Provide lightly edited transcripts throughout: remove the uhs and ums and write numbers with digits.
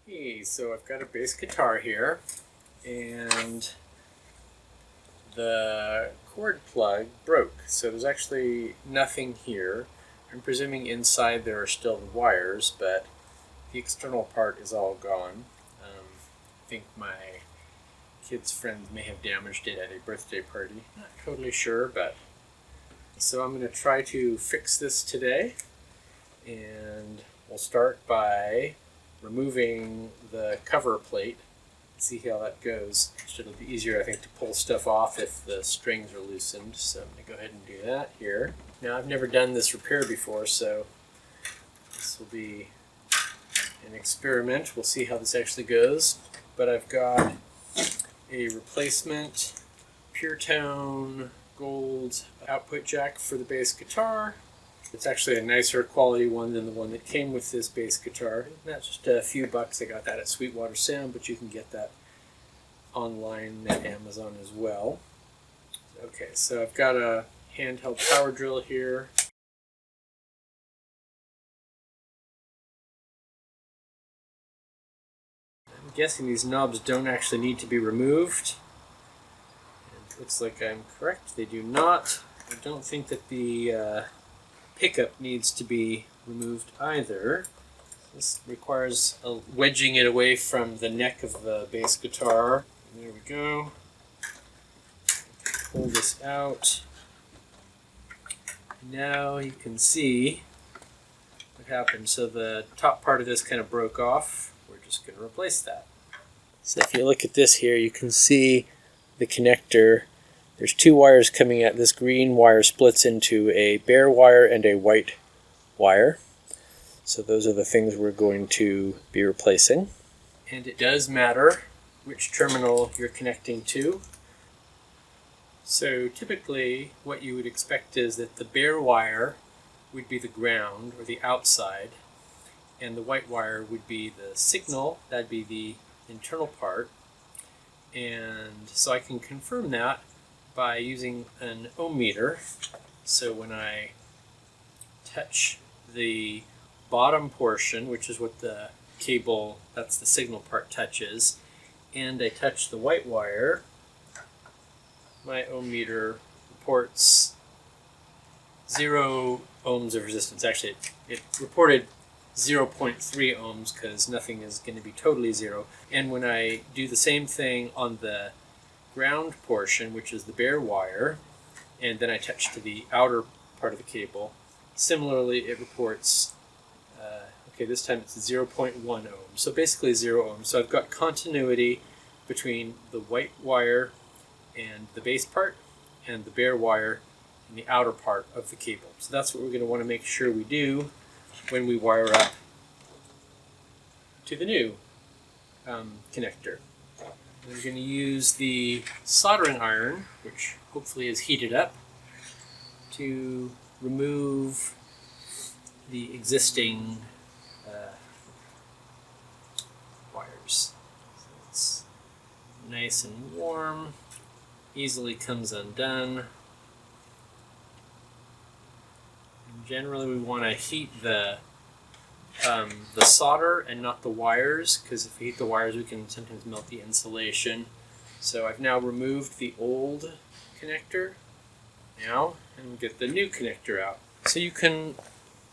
Hey, so I've got a bass guitar here, and the cord plug broke. So there's actually nothing here. I'm presuming inside there are still the wires, but the external part is all gone. I think my kid's friends may have damaged it at a birthday party. Not totally sure, but so I'm going to try to fix this today, and we'll start by removing the cover plate. See how that goes. It'll be easier, I think, to pull stuff off if the strings are loosened. So I'm going to go ahead and do that here. Now, I've never done this repair before, so this will be an experiment. We'll see how this actually goes. But I've got a replacement Pure Tone gold output jack for the bass guitar. It's actually a nicer quality one than the one that came with this bass guitar. That's just a few bucks. I got that at Sweetwater Sound, but you can get that online at Amazon as well. Okay, so I've got a handheld power drill here. I'm guessing these knobs don't actually need to be removed. It looks like I'm correct. They do not. I don't think that the pickup needs to be removed either. This requires wedging it away from the neck of the bass guitar. There we go. Pull this out. Now you can see what happened. So the top part of this kind of broke off. We're just going to replace that. So if you look at this here, you can see the connector. There's two wires coming out. This green wire splits into a bare wire and a white wire. So those are the things we're going to be replacing. And it does matter which terminal you're connecting to. So typically what you would expect is that the bare wire would be the ground or the outside, and the white wire would be the signal. That'd be the internal part. And so I can confirm that by using an ohm meter. So when I touch the bottom portion, which is what the cable, that's the signal part, touches, and I touch the white wire, my ohm meter reports 0 ohms of resistance. Actually, it reported 0.3 ohms because nothing is going to be totally zero. And when I do the same thing on the ground portion, which is the bare wire, and then I touch to the outer part of the cable, similarly it reports, okay, this time it's 0.1 ohms, so basically 0 ohms. So I've got continuity between the white wire and the base part, and the bare wire and the outer part of the cable. So that's what we're going to want to make sure we do when we wire up to the new connector. I'm going to use the soldering iron, which hopefully is heated up, to remove the existing wires. So it's nice and warm, easily comes undone. And generally we want to heat the solder and not the wires, because if we heat the wires we can sometimes melt the insulation. So I've now removed the old connector now and get the new connector out. So you can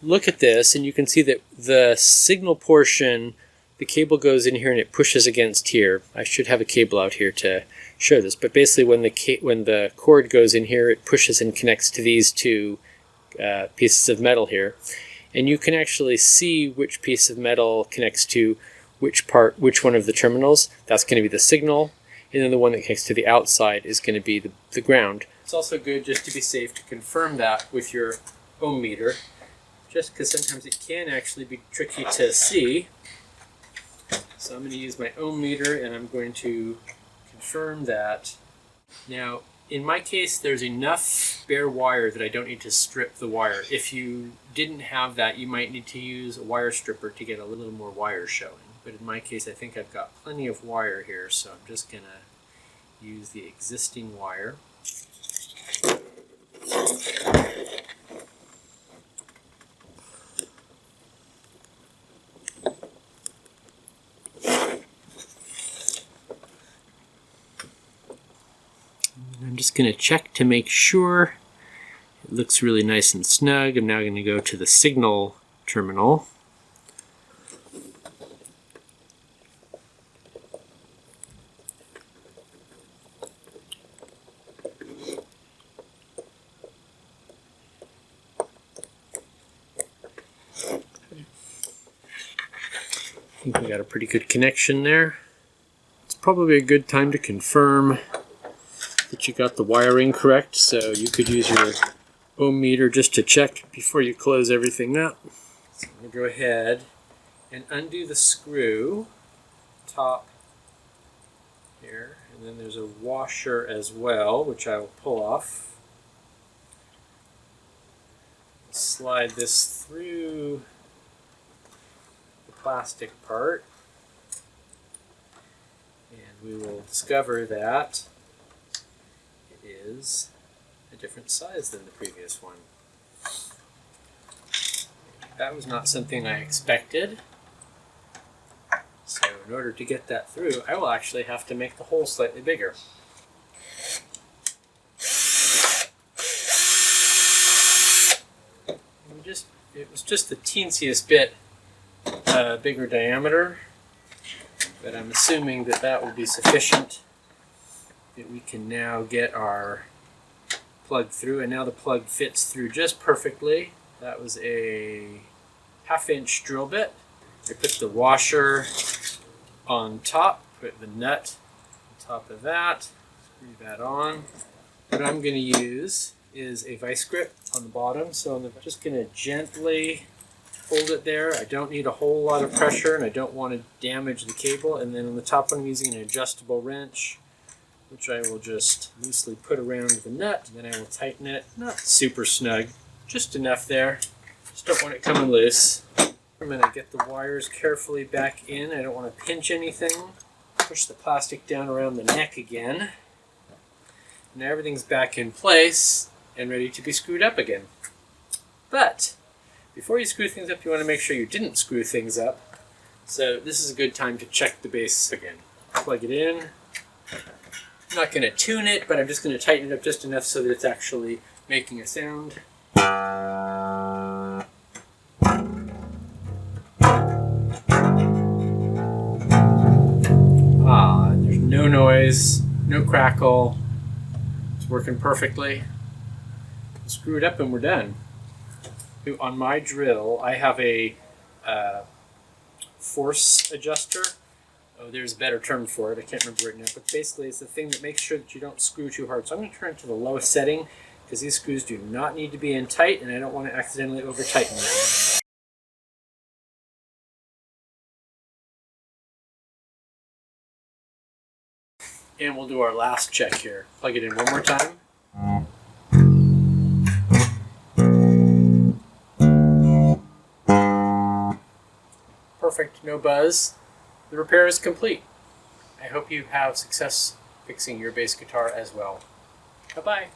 look at this and you can see that the signal portion, the cable goes in here and it pushes against here. I should have a cable out here to show this, but basically when the cord goes in here, it pushes and connects to these two pieces of metal here. And you can actually see which piece of metal connects to which one of the terminals. That's going to be the signal, and then the one that connects to the outside is going to be the ground. It's also good, just to be safe, to confirm that with your ohm meter, just because sometimes it can actually be tricky to see. So I'm going to use my ohm meter and I'm going to confirm that. Now, in my case, there's enough bare wire that I don't need to strip the wire. If you didn't have that, you might need to use a wire stripper to get a little more wire showing. But in my case, I think I've got plenty of wire here, so I'm just going to use the existing wire. just going to check to make sure it looks really nice and snug. I'm now going to go to the signal terminal. I think we got a pretty good connection there. It's probably a good time to confirm that you got the wiring correct, so you could use your ohm meter just to check before you close everything up. So I'm going to go ahead and undo the screw top here, and then there's a washer as well, which I will pull off. Slide this through plastic part, and we will discover that it is a different size than the previous one. That was not something I expected, so in order to get that through, I will actually have to make the hole slightly bigger. It was just the teensiest bit bigger diameter, but I'm assuming that that will be sufficient, that we can now get our plug through, and now the plug fits through just perfectly. That was a 1/2 inch drill bit. I put the washer on top, put the nut on top of that, screw that on. What I'm going to use is a vice grip on the bottom, so I'm just going to gently hold it there. I don't need a whole lot of pressure, and I don't want to damage the cable. And then on the top I'm using an adjustable wrench, which I will just loosely put around the nut, and then I will tighten it. Not super snug, just enough there. Just don't want it coming loose. I'm going to get the wires carefully back in. I don't want to pinch anything. Push the plastic down around the neck again. Now everything's back in place and ready to be screwed up again. But before you screw things up, you want to make sure you didn't screw things up. So this is a good time to check the base again. Plug it in. I'm not going to tune it, but I'm just going to tighten it up just enough so that it's actually making a sound. There's no noise, no crackle. It's working perfectly. Screw it up and we're done. On my drill, I have a force adjuster. Oh, there's a better term for it. I can't remember right now. But basically, it's the thing that makes sure that you don't screw too hard. So I'm going to turn it to the lowest setting because these screws do not need to be in tight, and I don't want to accidentally over-tighten them. And we'll do our last check here. Plug it in one more time. Perfect, no buzz. The repair is complete. I hope you have success fixing your bass guitar as well. Bye-bye.